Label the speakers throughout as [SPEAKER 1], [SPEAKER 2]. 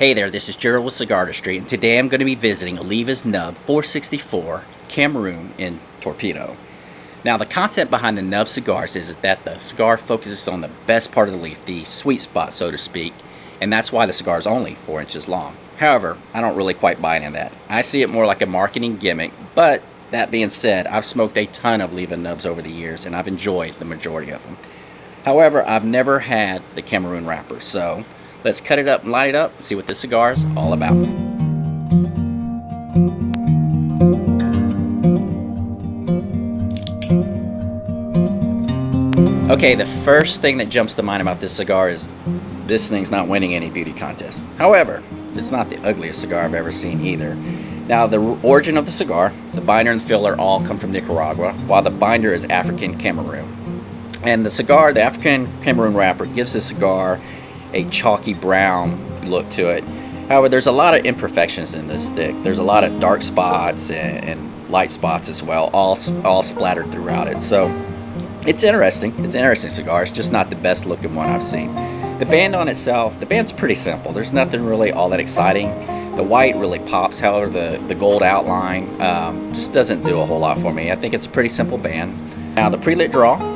[SPEAKER 1] Hey there, this is Gerald with Cigar Industry, and today I'm going to be visiting Oliva's Nub 464 Cameroon in Torpedo. Now, the concept behind the Nub cigars is that the cigar focuses on the best part of the leaf, the sweet spot, so to speak, and that's why the cigar is only 4 inches long. However, I don't really quite buy into that. I see it more like a marketing gimmick, but that being said, I've smoked a ton of Oliva Nubs over the years, and I've enjoyed the majority of them. However, I've never had the Cameroon wrapper, so let's cut it up and light it up and see what this cigar is all about. Okay, the first thing that jumps to mind about this cigar is this thing's not winning any beauty contest. However, it's not the ugliest cigar I've ever seen either. Now, the origin of the cigar, the binder and the filler all come from Nicaragua, while the binder is African Cameroon. And the cigar, the African Cameroon wrapper, gives the cigar a chalky brown look to it. However, there's a lot of imperfections in this stick. There's a lot of dark spots and light spots as well, all splattered throughout it. So it's interesting. It's an interesting cigar. It's just not the best looking one I've seen. The band on itself, the band's pretty simple. There's nothing really all that exciting. The white really pops. However, the gold outline just doesn't do a whole lot for me. I think it's a pretty simple band. Now, the pre-lit draw.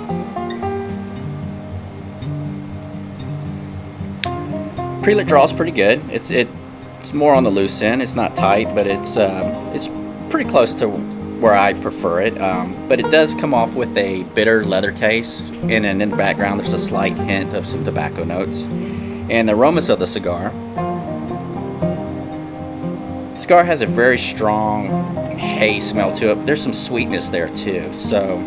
[SPEAKER 1] Pre-lit draw is pretty good. It's more on the loose end. It's not tight, but it's pretty close to where I prefer it. But it does come off with a bitter leather taste, and in the background there's a slight hint of some tobacco notes. And the aromas of the cigar. The cigar has a very strong hay smell to it. There's some sweetness there too. So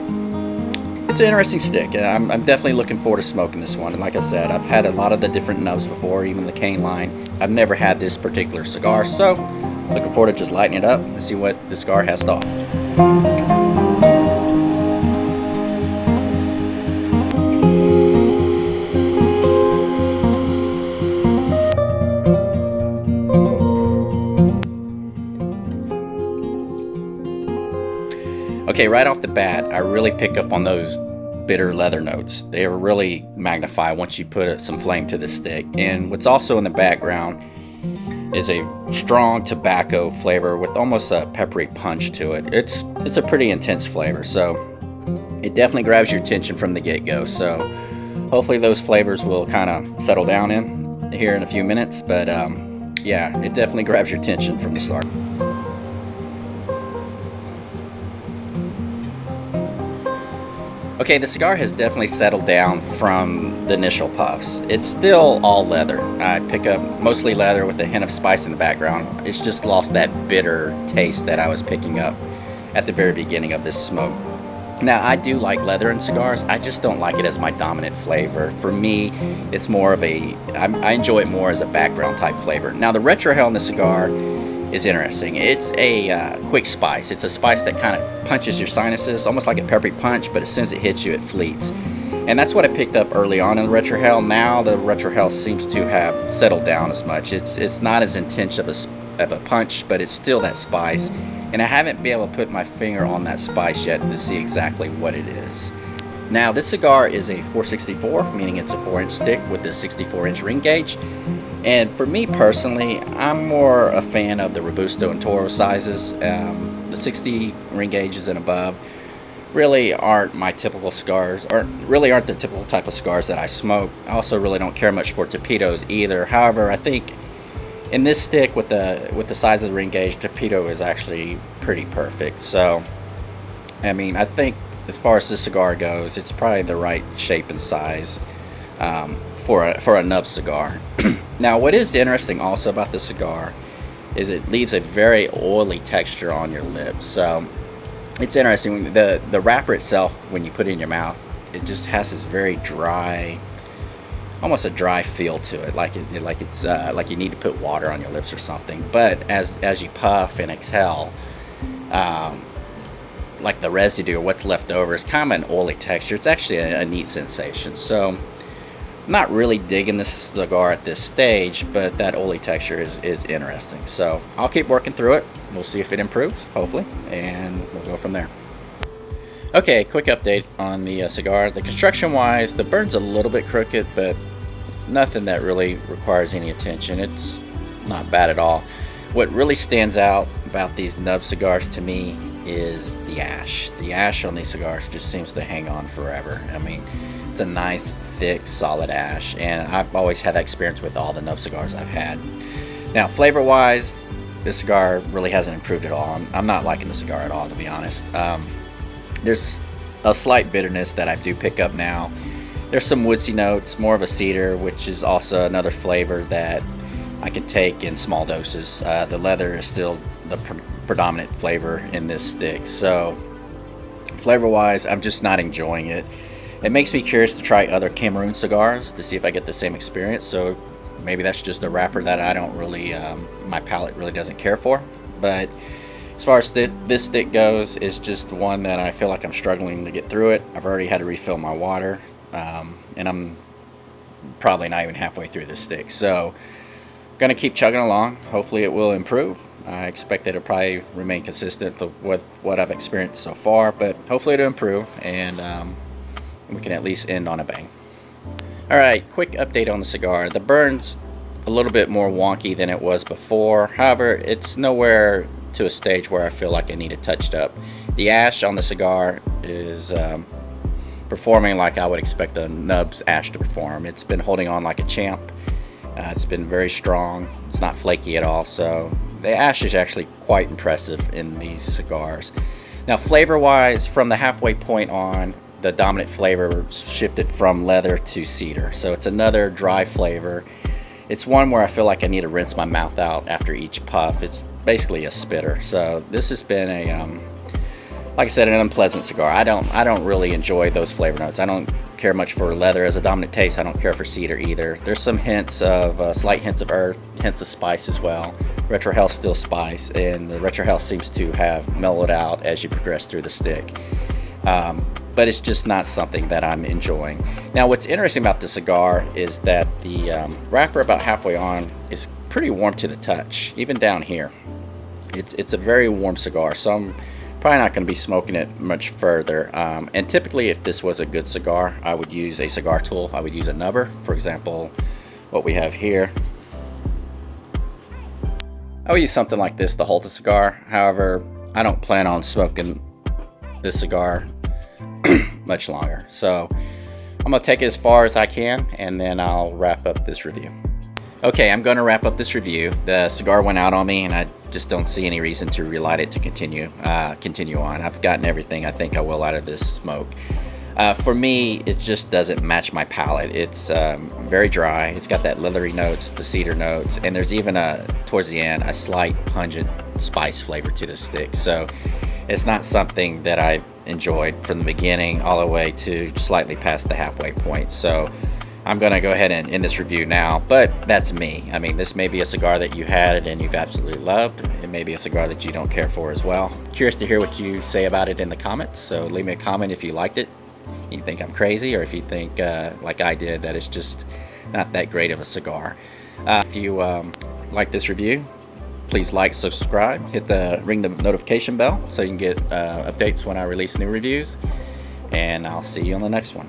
[SPEAKER 1] it's an interesting stick. I'm definitely looking forward to smoking this one. And like I said, I've had a lot of the different nubs before, even the cane line. I've never had this particular cigar, so looking forward to just lighting it up and see what the cigar has to offer. Okay, right off the bat, I really pick up on those bitter leather notes. They are really magnify once you put some flame to the stick. And what's also in the background is a strong tobacco flavor with almost a peppery punch to it. It's a pretty intense flavor, so it definitely grabs your attention from the get-go. So hopefully those flavors will kind of settle down in here in a few minutes. But yeah, it definitely grabs your attention from the start. Okay, the cigar has definitely settled down from the initial puffs. It's still all leather. I pick up mostly leather with a hint of spice in the background. It's just lost that bitter taste that I was picking up at the very beginning of this smoke. Now, I do like leather in cigars. I just don't like it as my dominant flavor. For me, it's more of I enjoy it more as a background type flavor. Now, the retrohale in the cigar is interesting. It's a quick spice. It's a spice that kind of punches your sinuses, almost like a peppery punch, but as soon as it hits you, it fleets. And that's what I picked up early on in the retrohale. Now the retrohale seems to have settled down as much. It's not as intense of a punch, but it's still that spice. And I haven't been able to put my finger on that spice yet to see exactly what it is. Now, this cigar is a 464, meaning it's a 4-inch stick with a 64-inch ring gauge. And for me personally, I'm more a fan of the Robusto and Toro sizes. The 60 ring gauges and above really aren't my typical cigars, or really aren't the typical type of cigars that I smoke. I also really don't care much for torpedoes either. However, I think in this stick with the size of the ring gauge, torpedo is actually pretty perfect. So, I mean, I think as far as this cigar goes, it's probably the right shape and size for a nub cigar. Now, what is interesting also about this cigar is it leaves a very oily texture on your lips. So it's interesting. The wrapper itself, when you put it in your mouth, it just has this very dry, almost a dry feel to it, like you need to put water on your lips or something. But as you puff and exhale, like the residue or what's left over is kind of an oily texture. It's actually a neat sensation. So I'm not really digging this cigar at this stage, but that oily texture is interesting. So I'll keep working through it. We'll see if it improves, hopefully, and we'll go from there. Okay, quick update on the cigar. The construction wise, the burn's a little bit crooked, but nothing that really requires any attention. It's not bad at all. What really stands out about these Nub cigars to me is the ash. The ash on these cigars just seems to hang on forever. I mean, it's a nice, thick, solid ash, and I've always had that experience with all the Nub cigars I've had. Now, flavor-wise, this cigar really hasn't improved at all. I'm not liking the cigar at all, to be honest. There's a slight bitterness that I do pick up now. There's some woodsy notes, more of a cedar, which is also another flavor that I can take in small doses. The leather is still the predominant flavor in this stick, so flavor-wise, I'm just not enjoying it. It makes me curious to try other Cameroon cigars to see if I get the same experience. So maybe that's just a wrapper that I don't really, my palate really doesn't care for. But as far as this stick goes, it's just one that I feel like I'm struggling to get through it. I've already had to refill my water, and I'm probably not even halfway through this stick. So I'm gonna keep chugging along. Hopefully it will improve. I expect that it'll probably remain consistent with what I've experienced so far, but hopefully it'll improve, and we can at least end on a bang. Alright, quick update on the cigar. The burn's a little bit more wonky than it was before. However, it's nowhere to a stage where I feel like I need it touched up. The ash on the cigar is performing like I would expect a Nub's ash to perform. It's been holding on like a champ. It's been very strong. It's not flaky at all, so the ash is actually quite impressive in these cigars. Now, flavor-wise, from the halfway point on, the dominant flavor shifted from leather to cedar, so it's another dry flavor. It's one where I feel like I need to rinse my mouth out after each puff. It's basically a spitter. So this has been a like I said, an unpleasant cigar. I don't really enjoy those flavor notes. I don't care much for leather as a dominant taste. I don't care for cedar either. There's some hints of slight hints of earth, hints of spice as well. Retrohale still spice, and the retrohale seems to have mellowed out as you progress through the stick. But it's just not something that I'm enjoying. Now, what's interesting about the cigar is that the wrapper about halfway on is pretty warm to the touch, even down here. It's a very warm cigar, so I'm probably not going to be smoking it much further. And typically, if this was a good cigar, I would use a cigar tool. I would use a nubber, for example, what we have here. I would use something like this to hold the cigar. However, I don't plan on smoking this cigar much longer, so I'm gonna take it as far as I can, and then I'll wrap up this review. Okay, I'm gonna wrap up this review. The cigar went out on me, and I just don't see any reason to relight it to continue on. I've gotten everything I think I will out of this smoke. For me, it just doesn't match my palate. It's very dry. It's got that leathery notes, the cedar notes, and there's even towards the end, a slight pungent spice flavor to the stick. So it's not something that I've enjoyed from the beginning all the way to slightly past the halfway point. So I'm gonna go ahead and end this review now, but that's me. I mean, this may be a cigar that you had and you've absolutely loved. It may be a cigar that you don't care for as well. Curious to hear what you say about it in the comments, so leave me a comment if you liked it, you think I'm crazy, or if you think like I did, that it's just not that great of a cigar. If you like this review, please like, subscribe, ring the notification bell so you can get updates when I release new reviews, and I'll see you on the next one.